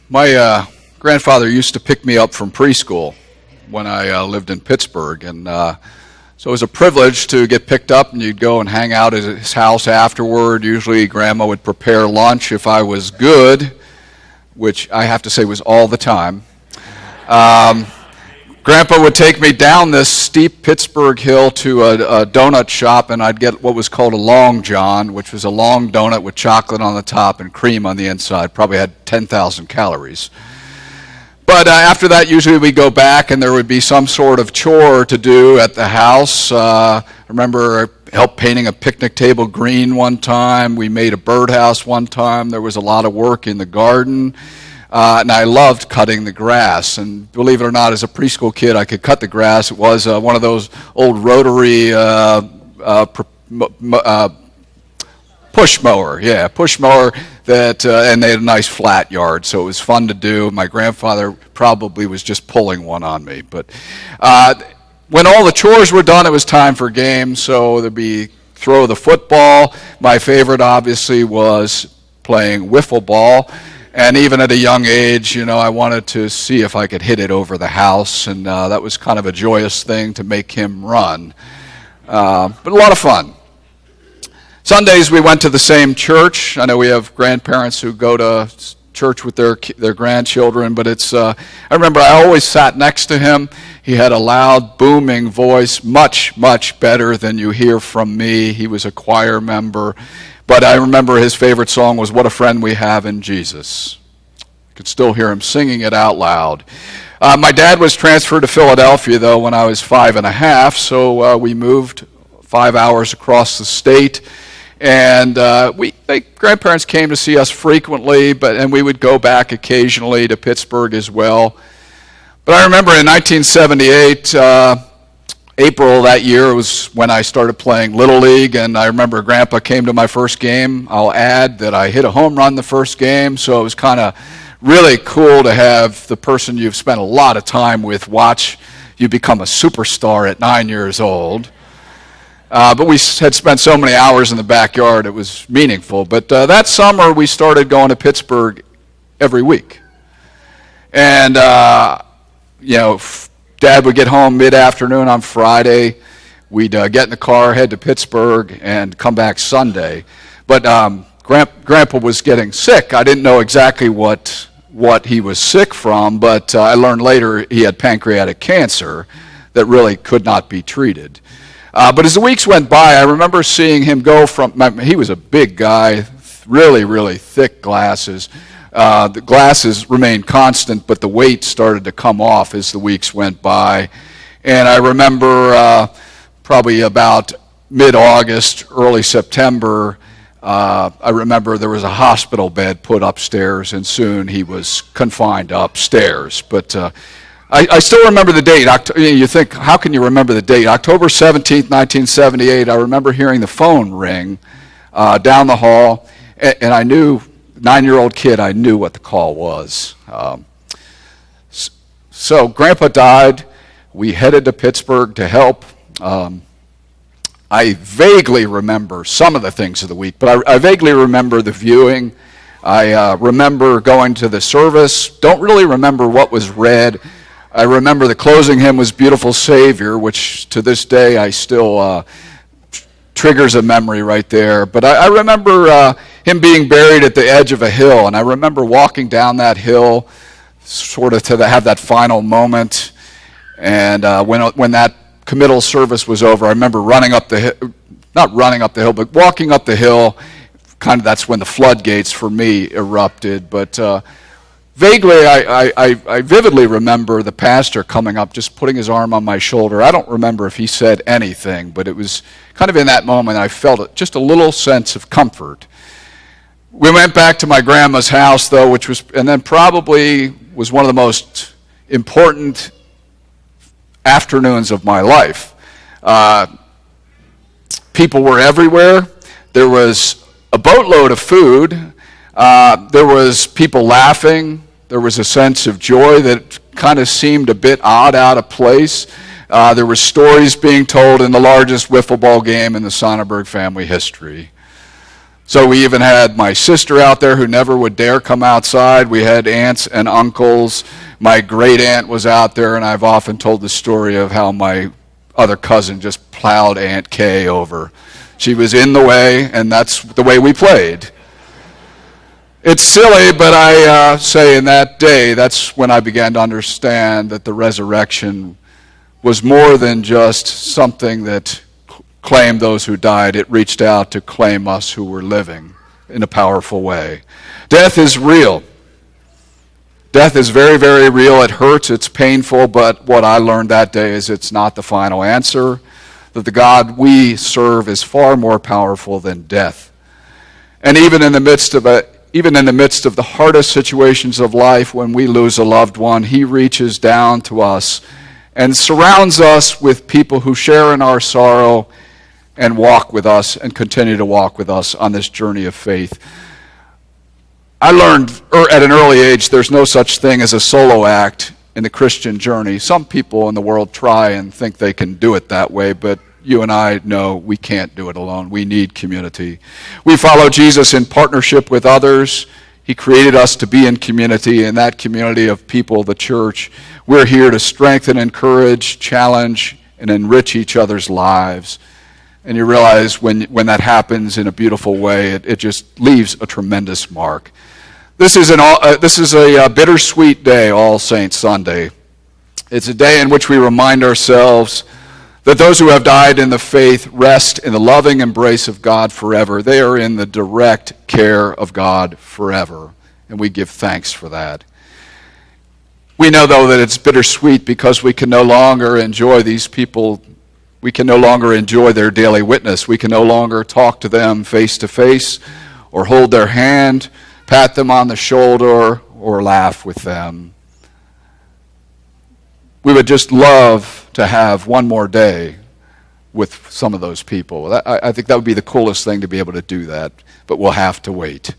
My grandfather used to pick me up from preschool when I lived in Pittsburgh, and so it was a privilege to get picked up, and you'd go and hang out at his house afterward. Usually Grandma would prepare lunch if I was good, which I have to say was all the time. Grandpa would take me down this steep Pittsburgh hill to a donut shop, and I'd get what was called a Long John, which was a long donut with chocolate on the top and cream on the inside. Probably had 10,000 calories. But after that, usually we'd go back, and there would be some sort of chore to do at the house. I remember I helped painting a picnic table green one time. We made a birdhouse one time. There was a lot of work in the garden. And I loved cutting the grass. And believe it or not, as a preschool kid, I could cut the grass. It was one of those old rotary push mower. Yeah, push mower that, and they had a nice flat yard, so it was fun to do. My grandfather probably was just pulling one on me. But when all the chores were done, it was time for games. So there'd be throw the football. My favorite, obviously, was playing wiffle ball. And even at a young age, I wanted to see if I could hit it over the house, and that was kind of a joyous thing to make him run. But a lot of fun. Sundays we went to the same church. I know we have grandparents who go to church with their grandchildren, but I remember I always sat next to him. He had a loud, booming voice, much, much better than you hear from me. He was a choir member. But I remember his favorite song was What a Friend We Have in Jesus. I could still hear him singing it out loud. My dad was transferred to Philadelphia, though, when I was 5 and a half, so we moved 5 hours across the state. And grandparents came to see us frequently, and we would go back occasionally to Pittsburgh as well. But I remember in 1978, April that year was when I started playing Little League, and I remember Grandpa came to my first game. I'll add that I hit a home run the first game, so it was kind of really cool to have the person you've spent a lot of time with watch you become a superstar at 9 years old. But we had spent so many hours in the backyard, it was meaningful. But that summer, we started going to Pittsburgh every week. And, Dad would get home mid-afternoon on Friday. We'd get in the car, head to Pittsburgh, and come back Sunday. But Grandpa was getting sick. I didn't know exactly what he was sick from, but I learned later he had pancreatic cancer that really could not be treated. But as the weeks went by, I remember seeing him go he was a big guy, really, really thick glasses. The glasses remained constant, but the weight started to come off as the weeks went by. And I remember probably about mid-August, early September, I remember there was a hospital bed put upstairs, and soon he was confined upstairs. But I still remember the date. You think, how can you remember the date? October 17th, 1978, I remember hearing the phone ring down the hall, and I knew, 9-year-old kid, I knew what the call was. So Grandpa died. We headed to Pittsburgh to help. I vaguely remember some of the things of the week, but I vaguely remember the viewing. I remember going to the service. Don't really remember what was read. I remember the closing hymn was Beautiful Savior, which to this day I still triggers a memory right there. But I remember him being buried at the edge of a hill, and I remember walking down that hill sort of to have that final moment. And when that committal service was over, I remember running up the hill, not running up the hill, but walking up the hill. Kind of that's when the floodgates for me erupted. But vaguely, I vividly remember the pastor coming up, just putting his arm on my shoulder. I don't remember if he said anything, but it was kind of in that moment I felt just a little sense of comfort. We went back to my grandma's house, though, and then probably was one of the most important afternoons of my life. People were everywhere. There was a boatload of food. There was people laughing. There was a sense of joy that kind of seemed a bit odd, out of place. There were stories being told in the largest wiffle ball game in the Sonnenberg family history. So we even had my sister out there who never would dare come outside. We had aunts and uncles. My great aunt was out there, and I've often told the story of how my other cousin just plowed Aunt Kay over. She was in the way, and that's the way we played. It's silly, but I say in that day, that's when I began to understand that the resurrection was more than just something that claimed those who died. It reached out to claim us who were living in a powerful way. Death is real. Death is very, very real. It hurts, it's painful, but what I learned that day is it's not the final answer, that the God we serve is far more powerful than death. And even in the midst of the hardest situations of life, when we lose a loved one, he reaches down to us and surrounds us with people who share in our sorrow and walk with us and continue to walk with us on this journey of faith. I learned at an early age there's no such thing as a solo act in the Christian journey. Some people in the world try and think they can do it that way, but you and I know we can't do it alone. We need community. We follow Jesus in partnership with others. He created us to be in community, and that community of people, the church, we're here to strengthen, encourage, challenge, and enrich each other's lives. And you realize when that happens in a beautiful way, it just leaves a tremendous mark. This is a bittersweet day, All Saints Sunday. It's a day in which we remind ourselves that those who have died in the faith rest in the loving embrace of God forever. They are in the direct care of God forever, and we give thanks for that. We know, though, that it's bittersweet because we can no longer enjoy these people. We can no longer enjoy their daily witness. We can no longer talk to them face to face or hold their hand, pat them on the shoulder, or laugh with them. We would just love to have one more day with some of those people. I think that would be the coolest thing to be able to do that, but we'll have to wait.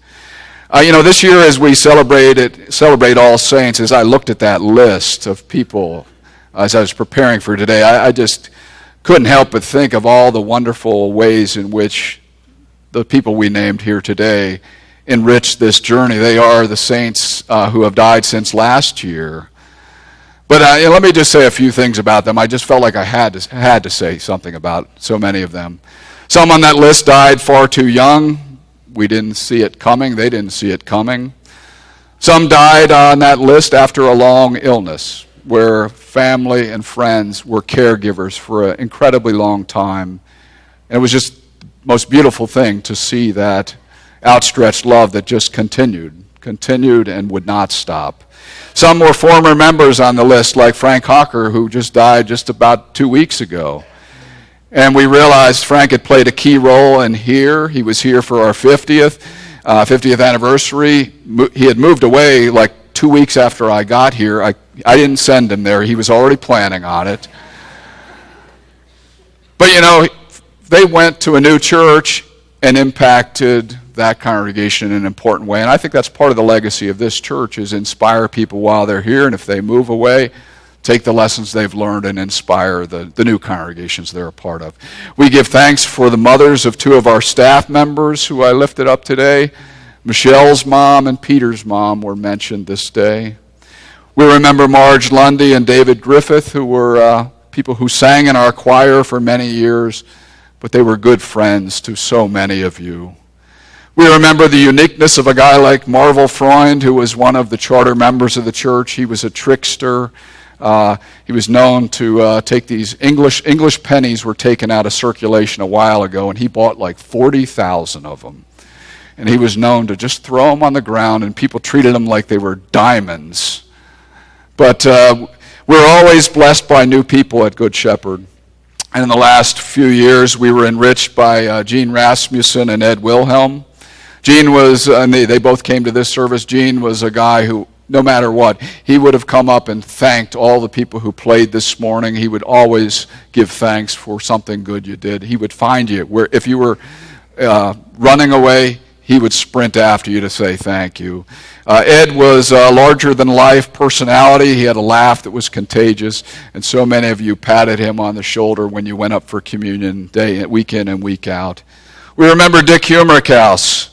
This year as we celebrate All Saints, as I looked at that list of people as I was preparing for today, I just couldn't help but think of all the wonderful ways in which the people we named here today enrich this journey. They are the saints who have died since last year. But let me just say a few things about them. I just felt like I had to say something about so many of them. Some on that list died far too young. We didn't see it coming. They didn't see it coming. Some died on that list after a long illness, where family and friends were caregivers for an incredibly long time. And it was just the most beautiful thing to see that outstretched love that just continued and would not stop. Some were former members on the list, like Frank Hawker, who just died just about 2 weeks ago. And we realized Frank had played a key role in here. He was here for our 50th anniversary. He had moved away like 2 weeks after I got here. I didn't send him there. He was already planning on it. But they went to a new church and impacted that congregation in an important way. And I think that's part of the legacy of this church, is inspire people while they're here, and if they move away, take the lessons they've learned and inspire the new congregations they're a part of. We give thanks for the mothers of two of our staff members who I lifted up today. Michelle's mom and Peter's mom were mentioned this day. We remember Marge Lundy and David Griffith, who were people who sang in our choir for many years, but they were good friends to so many of you. We remember the uniqueness of a guy like Marvel Freund, who was one of the charter members of the church. He was a trickster. He was known to take these English pennies were taken out of circulation a while ago, and he bought like 40,000 of them. And he was known to just throw them on the ground, and people treated them like they were diamonds. But we're always blessed by new people at Good Shepherd. And in the last few years, we were enriched by Gene Rasmussen and Ed Wilhelm. Gene was, and they both came to this service. Gene was a guy who, no matter what, he would have come up and thanked all the people who played this morning. He would always give thanks for something good you did. He would find you where, if you were running away, he would sprint after you to say thank you. Ed was a larger-than-life personality. He had a laugh that was contagious, and so many of you patted him on the shoulder when you went up for communion day, week in and week out. We remember Dick Humrickhouse,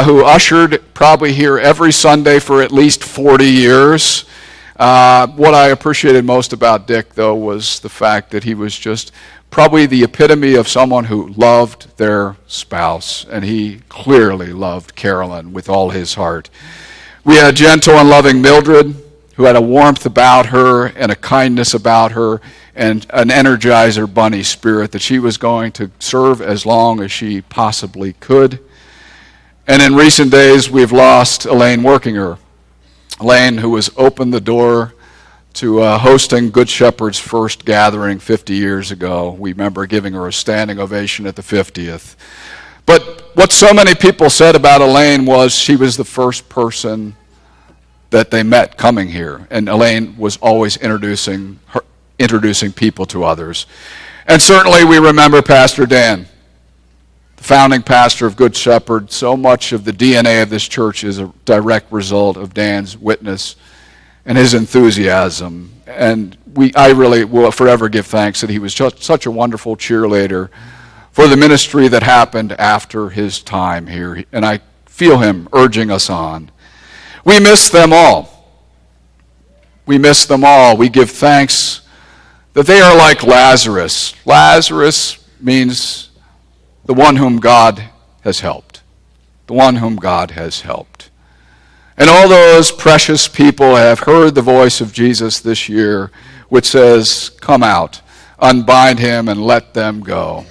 who ushered probably here every Sunday for at least 40 years. What I appreciated most about Dick, though, was the fact that he was just probably the epitome of someone who loved their spouse, and he clearly loved Carolyn with all his heart. We had gentle and loving Mildred, who had a warmth about her and a kindness about her and an Energizer Bunny spirit that she was going to serve as long as she possibly could. And in recent days, we've lost Elaine Workinger. Elaine, who has opened the door to hosting Good Shepherd's first gathering 50 years ago. We remember giving her a standing ovation at the 50th. But what so many people said about Elaine was she was the first person that they met coming here. And Elaine was always introducing people to others. And certainly we remember Pastor Dan, the founding pastor of Good Shepherd. So much of the DNA of this church is a direct result of Dan's witness and his enthusiasm. And I really will forever give thanks that he was just such a wonderful cheerleader for the ministry that happened after his time here. And I feel him urging us on. We miss them all. We miss them all. We give thanks that they are like Lazarus. Lazarus means the one whom God has helped. The one whom God has helped. And all those precious people have heard the voice of Jesus this year, which says, "Come out, unbind him, and let them go."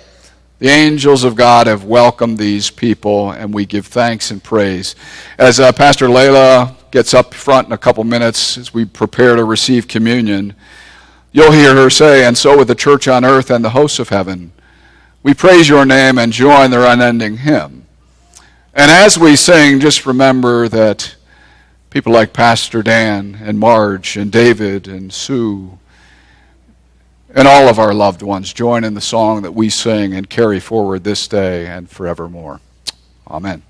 The angels of God have welcomed these people, and we give thanks and praise. As Pastor Layla gets up front in a couple minutes as we prepare to receive communion, you'll hear her say, "And so with the church on earth and the hosts of heaven, we praise your name and join their unending hymn." And as we sing, just remember that people like Pastor Dan and Marge and David and Sue and all of our loved ones join in the song that we sing and carry forward this day and forevermore. Amen.